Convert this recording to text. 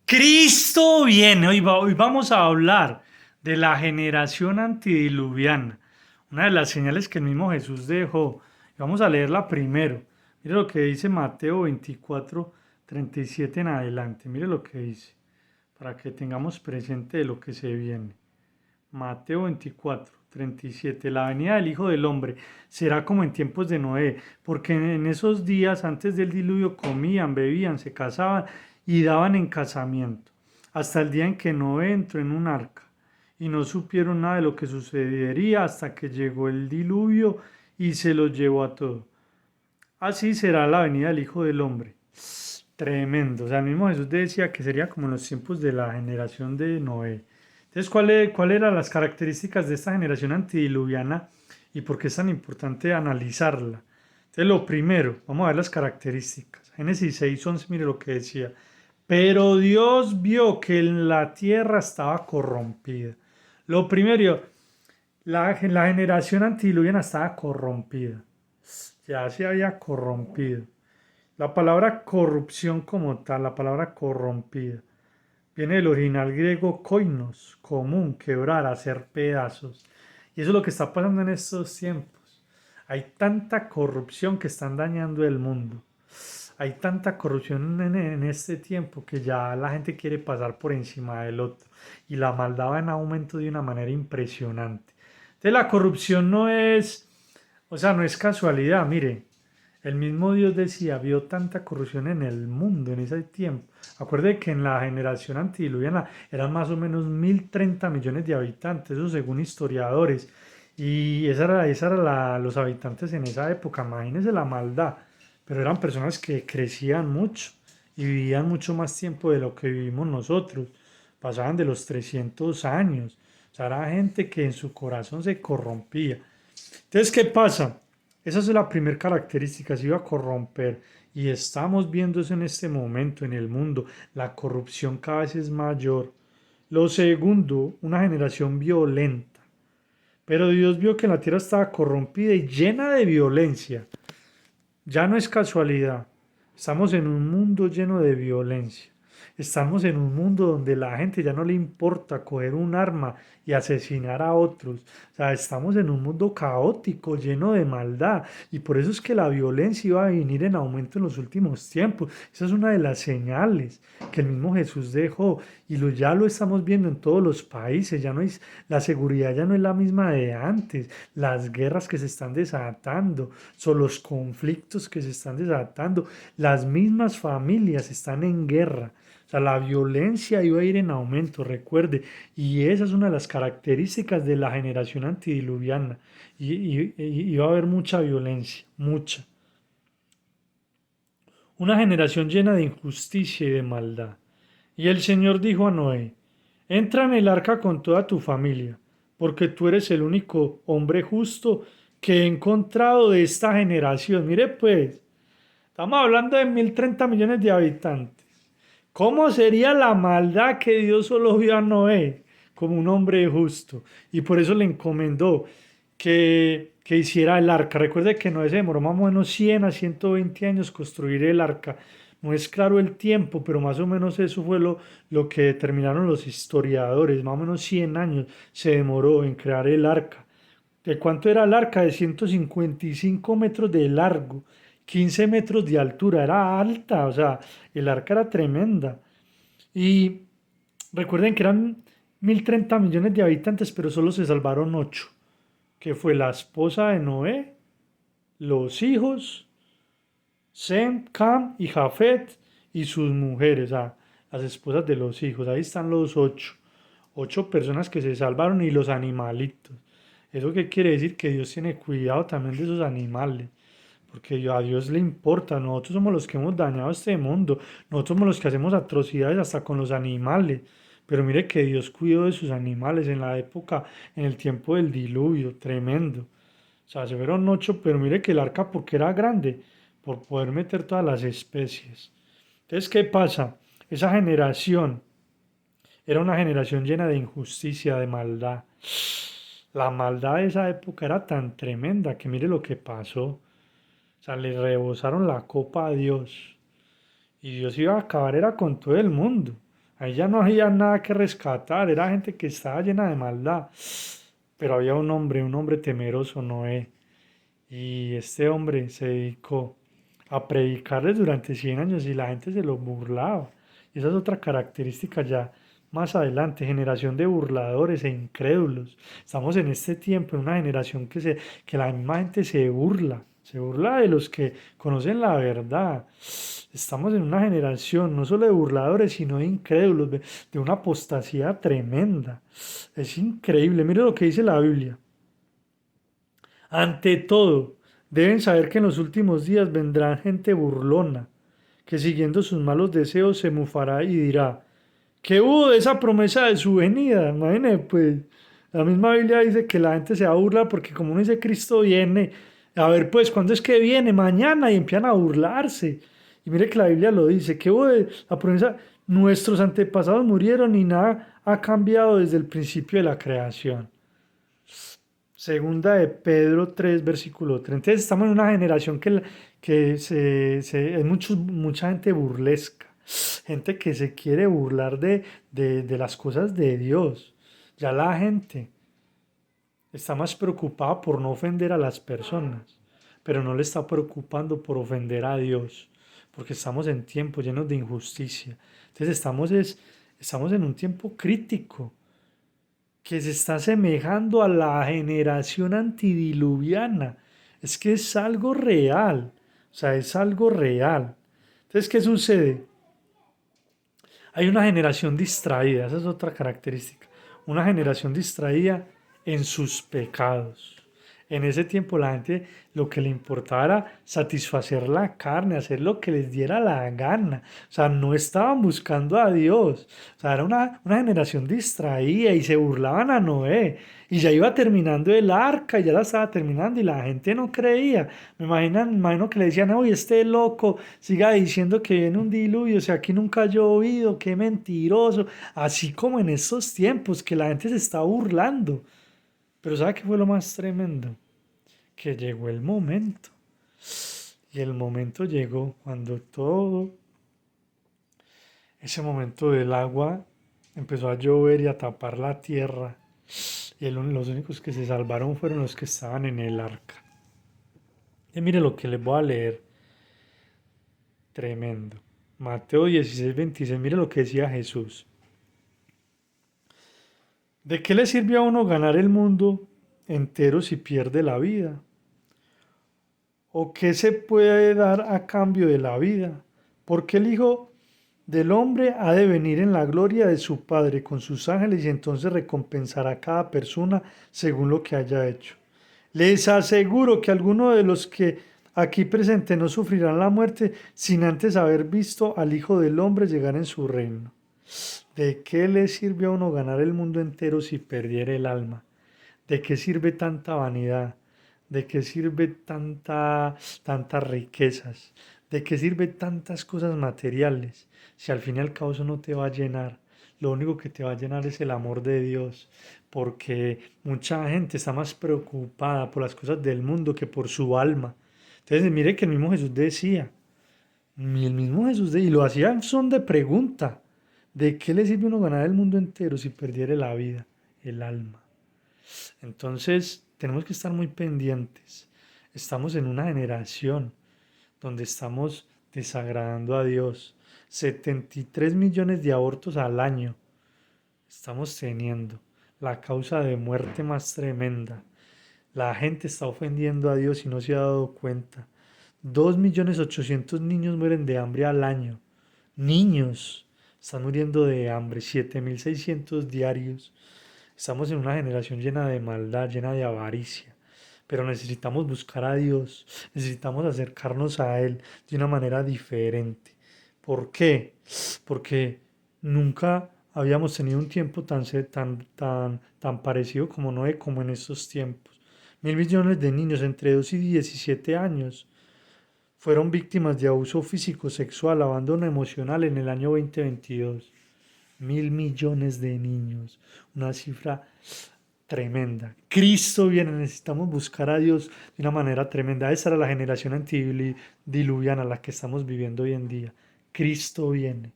Cristo viene. Hoy vamos a hablar de la generación antediluviana, una de las señales que el mismo Jesús dejó. Vamos a leerla primero. Mire lo que dice Mateo 24, 37 en adelante. Mire lo que dice, para que tengamos presente de lo que se viene. Mateo 24, 37. La venida del Hijo del Hombre será como en tiempos de Noé, porque en esos días antes del diluvio comían, bebían, se casaban y daban en casamiento, hasta el día en que Noé entró en un arca, y no supieron nada de lo que sucedería hasta que llegó el diluvio y se los llevó a todos. Así será la venida del Hijo del Hombre. Tremendo. O sea, el mismo Jesús decía que sería como en los tiempos de la generación de Noé. Entonces, ¿cuál eran las características de esta generación antediluviana y por qué es tan importante analizarla? Entonces, lo primero, vamos a ver las características. Génesis 6:11, mire lo que decía. Pero Dios vio que la tierra estaba corrompida. Lo primero, la generación antediluviana estaba corrompida. Ya se había corrompido. La palabra corrupción como tal, la palabra corrompida, viene del original griego koinos, común, quebrar, hacer pedazos. Y eso es lo que está pasando en estos tiempos. Hay tanta corrupción que están dañando el mundo. Hay tanta corrupción en este tiempo que ya la gente quiere pasar por encima del otro. Y la maldad va en aumento de una manera impresionante. Entonces la corrupción no es, o sea, no es casualidad. Mire, el mismo Dios decía, vio tanta corrupción en el mundo en ese tiempo. Acuerde que en la generación antediluviana eran más o menos 1030 millones de habitantes, eso según historiadores. Y esa era los habitantes en esa época. Imagínense la maldad. Pero eran personas que crecían mucho y vivían mucho más tiempo de lo que vivimos nosotros. Pasaban de los 300 años. O sea, era gente que en su corazón se corrompía. Entonces, ¿qué pasa? Esa es la primera característica, se iba a corromper y estamos viendo eso en este momento en el mundo. La corrupción cada vez es mayor. Lo segundo, una generación violenta. Pero Dios vio que la tierra estaba corrompida y llena de violencia. Ya no es casualidad. Estamos en un mundo lleno de violencia. Estamos en un mundo donde la gente ya no le importa coger un arma y asesinar a otros. O sea, estamos en un mundo caótico, lleno de maldad. Y por eso es que la violencia iba a venir en aumento en los últimos tiempos. Esa es una de las señales que el mismo Jesús dejó. Y ya lo estamos viendo en todos los países. Ya no es, la seguridad ya no es la misma de antes. Las guerras que se están desatando, son los conflictos que se están desatando. Las mismas familias están en guerra. O sea, la violencia iba a ir en aumento, recuerde, y esa es una de las características de la generación antediluviana. Y iba a haber mucha violencia, mucha. Una generación llena de injusticia y de maldad. Y el Señor dijo a Noé, entra en el arca con toda tu familia, porque tú eres el único hombre justo que he encontrado de esta generación. Mire pues, estamos hablando de 1030 millones de habitantes. ¿Cómo sería la maldad que Dios solo vio a Noé como un hombre justo? Y por eso le encomendó que hiciera el arca. Recuerde que Noé se demoró más o menos 100 a 120 años construir el arca. No es claro el tiempo, pero más o menos eso fue lo que determinaron los historiadores. Más o menos 100 años se demoró en crear el arca. ¿De cuánto era el arca? De 155 metros de largo, 15 metros de altura, era alta, o sea, el arca era tremenda. Y recuerden que eran 1030 millones de habitantes, pero solo se salvaron 8, que fue la esposa de Noé, los hijos, Sem, Cam y Jafet y sus mujeres, las esposas de los hijos. Ahí están los 8. 8 personas que se salvaron y los animalitos. ¿Eso qué quiere decir? Que Dios tiene cuidado también de esos animales. Porque a Dios le importa. Nosotros somos los que hemos dañado este mundo. Nosotros somos los que hacemos atrocidades hasta con los animales. Pero mire que Dios cuidó de sus animales en la época, en el tiempo del diluvio. Tremendo. O sea, se fueron 8, pero mire que el arca, porque era grande, por poder meter todas las especies. Entonces, ¿qué pasa? Esa generación era una generación llena de injusticia, de maldad. La maldad de esa época era tan tremenda que mire lo que pasó. O sea, le rebosaron la copa a Dios. Y Dios iba a acabar era con todo el mundo. Ahí ya no había nada que rescatar, era gente que estaba llena de maldad. Pero había un hombre temeroso, Noé. Y este hombre se dedicó a predicarles durante 100 años y la gente se lo burlaba. Y esa es otra característica ya más adelante, generación de burladores e incrédulos. Estamos en este tiempo, en una generación que la misma gente se burla de los que conocen la verdad. Estamos en una generación no solo de burladores, sino de incrédulos, de una apostasía tremenda. Es increíble. Mire lo que dice la Biblia. Ante todo, deben saber que en los últimos días vendrá gente burlona, que siguiendo sus malos deseos se mufará y dirá, ¿qué hubo de esa promesa de su venida? Imagínate, pues, la misma Biblia dice que la gente se va a burlar porque como uno dice Cristo viene, a ver, pues, ¿cuándo es que viene? Mañana, y empiezan a burlarse. Y mire que la Biblia lo dice, ¿qué hubo de la promesa? Nuestros antepasados murieron y nada ha cambiado desde el principio de la creación. Segunda de Pedro 3 versículo 3. Entonces estamos en una generación que hay mucha gente burlesca, gente que se quiere burlar de las cosas de Dios. Ya la gente está más preocupada por no ofender a las personas, pero no le está preocupando por ofender a Dios, porque estamos en tiempos llenos de injusticia. Entonces estamos en un tiempo crítico que se está asemejando a la generación antidiluviana. Es que es algo real, o sea, es algo real. Entonces, ¿qué sucede? Hay una generación distraída, esa es otra característica, una generación distraída en sus pecados. En ese tiempo la gente lo que le importaba era satisfacer la carne, hacer lo que les diera la gana. O sea, no estaban buscando a Dios. O sea, era una generación distraída y se burlaban a Noé. Y ya iba terminando el arca, y ya la estaba terminando y la gente no creía. Me imagino que le decían, oye, este loco siga diciendo que viene un diluvio, o sea, aquí nunca ha llovido, qué mentiroso. Así como en estos tiempos que la gente se está burlando. Pero ¿sabe qué fue lo más tremendo? Que llegó el momento. Y el momento llegó cuando todo ese momento del agua empezó a llover y a tapar la tierra. Y los únicos que se salvaron fueron los que estaban en el arca. Y mire lo que les voy a leer. Tremendo. Mateo 16:26. Mire lo que decía Jesús. ¿De qué le sirve a uno ganar el mundo entero si pierde la vida? ¿O qué se puede dar a cambio de la vida? Porque el Hijo del Hombre ha de venir en la gloria de su Padre con sus ángeles y entonces recompensará a cada persona según lo que haya hecho. Les aseguro que alguno de los que aquí presentes no sufrirán la muerte sin antes haber visto al Hijo del Hombre llegar en su reino. ¿De qué le sirve a uno ganar el mundo entero si perdiere el alma? ¿De qué sirve tanta vanidad? ¿De qué sirve tantas riquezas? ¿De qué sirve tantas cosas materiales? Si al fin y al cabo eso no te va a llenar. Lo único que te va a llenar es el amor de Dios, porque mucha gente está más preocupada por las cosas del mundo que por su alma. Entonces, mire que el mismo Jesús decía, y el mismo Jesús, y lo hacía en son de pregunta, ¿de qué le sirve uno ganar el mundo entero si perdiere la vida, el alma? Entonces, tenemos que estar muy pendientes. Estamos en una generación donde estamos desagradando a Dios. 73 millones de abortos al año estamos teniendo. La causa de muerte más tremenda. La gente está ofendiendo a Dios y no se ha dado cuenta. 2.800.000 niños mueren de hambre al año. Niños están muriendo de hambre. 7.600 diarios. Estamos en una generación llena de maldad, llena de avaricia, pero necesitamos buscar a Dios, necesitamos acercarnos a Él de una manera diferente. ¿Por qué? Porque nunca habíamos tenido un tiempo tan parecido como Noé, como en estos tiempos. 1.000 millones de niños entre 2 y 17 años fueron víctimas de abuso físico, sexual, abandono emocional en el año 2022. 1.000 millones de niños, una cifra tremenda. Cristo viene, necesitamos buscar a Dios de una manera tremenda. Esa era la generación antidiluviana, la que estamos viviendo hoy en día. Cristo viene.